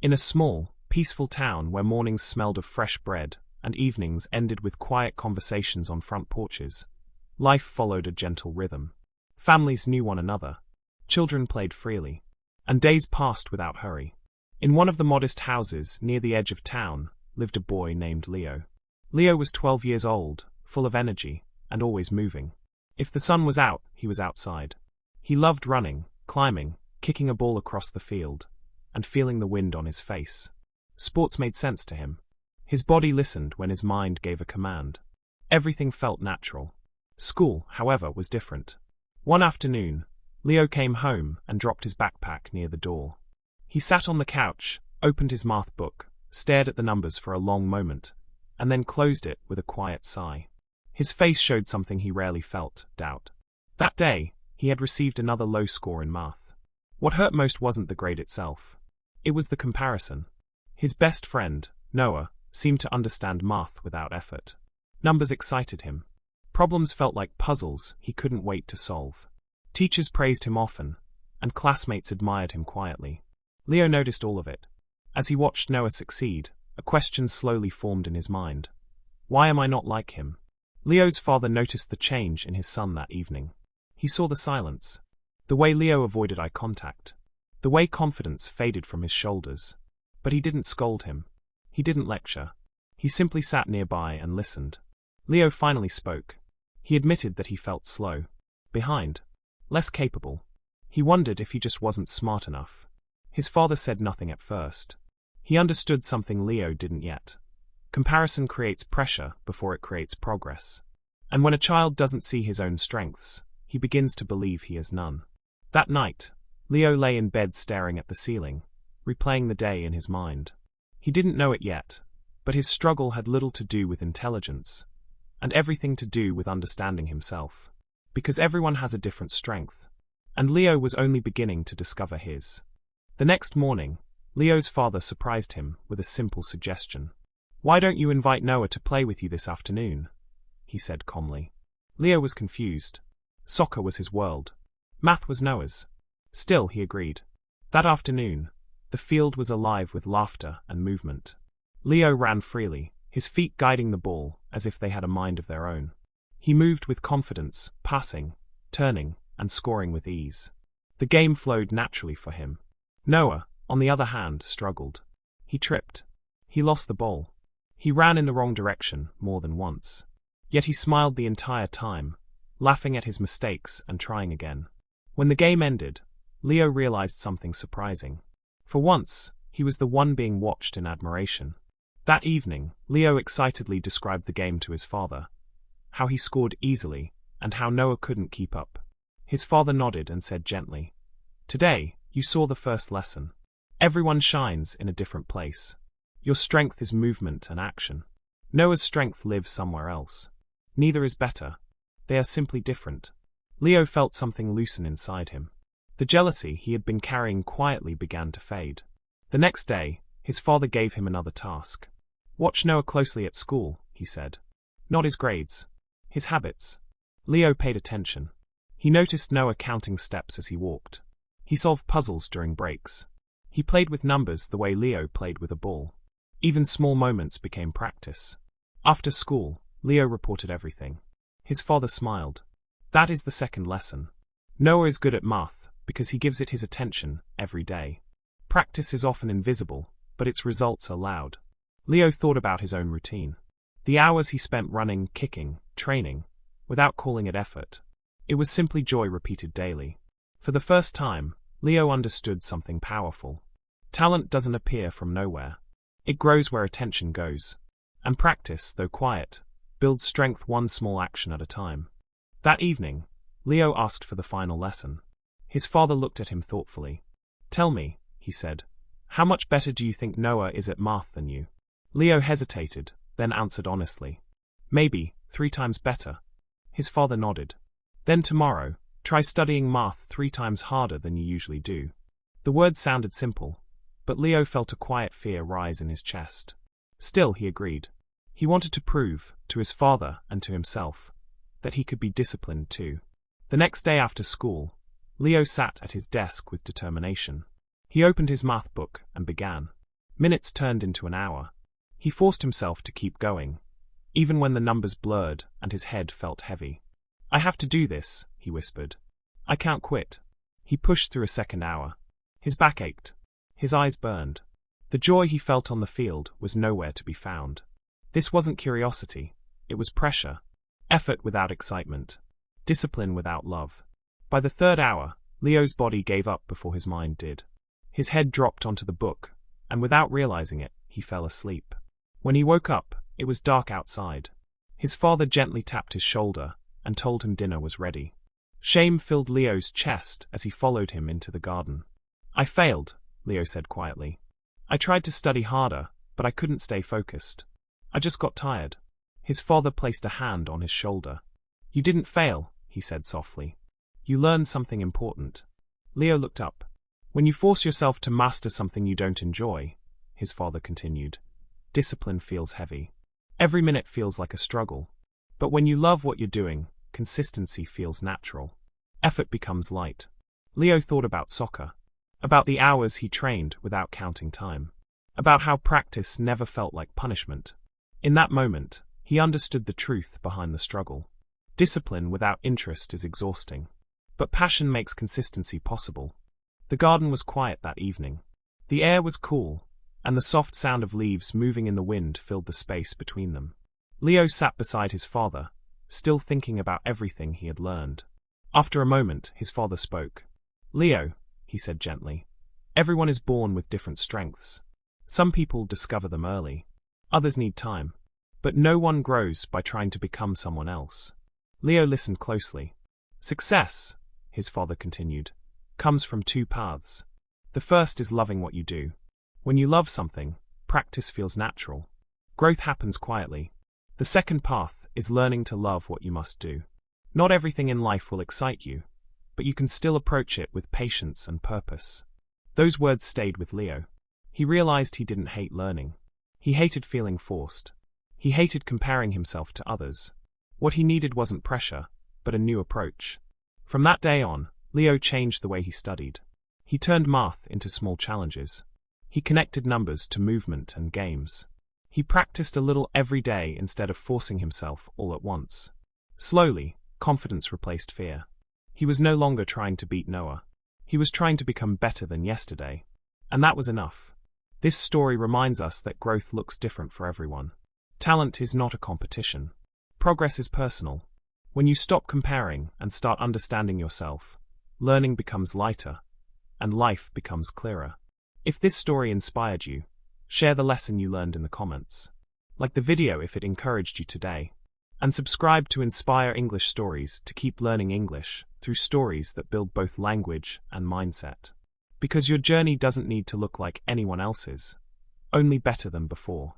In a small, peaceful town where mornings smelled of fresh bread and evenings ended with quiet conversations on front porches, life followed a gentle rhythm. Families knew one another, children played freely, and days passed without hurry. In one of the modest houses near the edge of town lived a boy named Leo. Leo was 12 years old, full of energy, and always moving. If the sun was out, he was outside. He loved running, climbing, kicking a ball across the field, and feeling the wind on his face. Sports made sense to him. His body listened when his mind gave a command. Everything felt natural. School, however, was different. One afternoon, Leo came home and dropped his backpack near the door. He sat on the couch, opened his math book, stared at the numbers for a long moment, and then closed it with a quiet sigh. His face showed something he rarely felt, doubt. That day, he had received another low score in math. What hurt most wasn't the grade itself. It was the comparison. His best friend, Noah, seemed to understand math without effort. Numbers excited him. Problems felt like puzzles he couldn't wait to solve. Teachers praised him often, and classmates admired him quietly. Leo noticed all of it. As he watched Noah succeed, a question slowly formed in his mind. Why am I not like him? Leo's father noticed the change in his son that evening. He saw the silence, the way Leo avoided eye contact, the way confidence faded from his shoulders. But he didn't scold him. He didn't lecture. He simply sat nearby and listened. Leo finally spoke. He admitted that he felt slow, behind, less capable. He wondered if he just wasn't smart enough. His father said nothing at first. He understood something Leo didn't yet. Comparison creates pressure before it creates progress. And when a child doesn't see his own strengths, he begins to believe he has none. That night, Leo lay in bed staring at the ceiling, replaying the day in his mind. He didn't know it yet, but his struggle had little to do with intelligence, and everything to do with understanding himself. Because everyone has a different strength, and Leo was only beginning to discover his. The next morning, Leo's father surprised him with a simple suggestion. "Why don't you invite Noah to play with you this afternoon?" he said calmly. Leo was confused. Soccer was his world. Math was Noah's. Still, he agreed. That afternoon, the field was alive with laughter and movement. Leo ran freely, his feet guiding the ball as if they had a mind of their own. He moved with confidence, passing, turning, and scoring with ease. The game flowed naturally for him. Noah, on the other hand, struggled. He tripped. He lost the ball. He ran in the wrong direction more than once. Yet he smiled the entire time, laughing at his mistakes and trying again. When the game ended, Leo realized something surprising. For once, he was the one being watched in admiration. That evening, Leo excitedly described the game to his father, how he scored easily, and how Noah couldn't keep up. His father nodded and said gently, "Today, you saw the first lesson. Everyone shines in a different place. Your strength is movement and action. Noah's strength lives somewhere else. Neither is better. They are simply different." Leo felt something loosen inside him. The jealousy he had been carrying quietly began to fade. The next day, his father gave him another task. "Watch Noah closely at school," he said. "Not his grades. His habits." Leo paid attention. He noticed Noah counting steps as he walked. He solved puzzles during breaks. He played with numbers the way Leo played with a ball. Even small moments became practice. After school, Leo reported everything. His father smiled. "That is the second lesson. Noah is good at math because he gives it his attention every day. Practice is often invisible, but its results are loud." Leo thought about his own routine. The hours he spent running, kicking, training, without calling it effort. It was simply joy repeated daily. For the first time, Leo understood something powerful. Talent doesn't appear from nowhere. It grows where attention goes. And practice, though quiet, builds strength one small action at a time. That evening, Leo asked for the final lesson. His father looked at him thoughtfully. "Tell me," he said, "how much better do you think Noah is at math than you?" Leo hesitated, then answered honestly. "Maybe 3 times better." His father nodded. "Then tomorrow, try studying math 3 times harder than you usually do." The words sounded simple, but Leo felt a quiet fear rise in his chest. Still, he agreed. He wanted to prove, to his father and to himself, that he could be disciplined too. The next day after school, Leo sat at his desk with determination. He opened his math book and began. Minutes turned into an hour. He forced himself to keep going, even when the numbers blurred and his head felt heavy. I have to do this, he whispered. I can't quit. He pushed through a second hour. His back ached. His eyes burned. The joy he felt on the field was nowhere to be found. This wasn't curiosity. It was pressure. Effort without excitement. Discipline without love. By the third hour, Leo's body gave up before his mind did. His head dropped onto the book, and without realizing it, he fell asleep. When he woke up, it was dark outside. His father gently tapped his shoulder and told him dinner was ready. Shame filled Leo's chest as he followed him into the garden. I failed, Leo said quietly. I tried to study harder, but I couldn't stay focused. I just got tired. His father placed a hand on his shoulder. You didn't fail, he said softly. You learned something important. Leo looked up. When you force yourself to master something you don't enjoy, his father continued, discipline feels heavy. Every minute feels like a struggle. But when you love what you're doing, consistency feels natural. Effort becomes light. Leo thought about soccer, about the hours he trained without counting time, about how practice never felt like punishment. In that moment, he understood the truth behind the struggle. Discipline without interest is exhausting. But passion makes consistency possible. The garden was quiet that evening. The air was cool, and the soft sound of leaves moving in the wind filled the space between them. Leo sat beside his father, still thinking about everything he had learned. After a moment, his father spoke. Leo, he said gently, everyone is born with different strengths. Some people discover them early. Others need time. But no one grows by trying to become someone else. Leo listened closely. Success, his father continued, comes from two paths. The first is loving what you do. When you love something, practice feels natural. Growth happens quietly. The second path is learning to love what you must do. Not everything in life will excite you, but you can still approach it with patience and purpose. Those words stayed with Leo. He realized he didn't hate learning. He hated feeling forced. He hated comparing himself to others. What he needed wasn't pressure, but a new approach. From that day on, Leo changed the way he studied. He turned math into small challenges. He connected numbers to movement and games. He practiced a little every day instead of forcing himself all at once. Slowly, confidence replaced fear. He was no longer trying to beat Noah. He was trying to become better than yesterday. And that was enough. This story reminds us that growth looks different for everyone. Talent is not a competition. Progress is personal. When you stop comparing and start understanding yourself, learning becomes lighter, and life becomes clearer. If this story inspired you, share the lesson you learned in the comments. Like the video if it encouraged you today. And subscribe to Inspire English Stories to keep learning English through stories that build both language and mindset. Because your journey doesn't need to look like anyone else's, only better than before.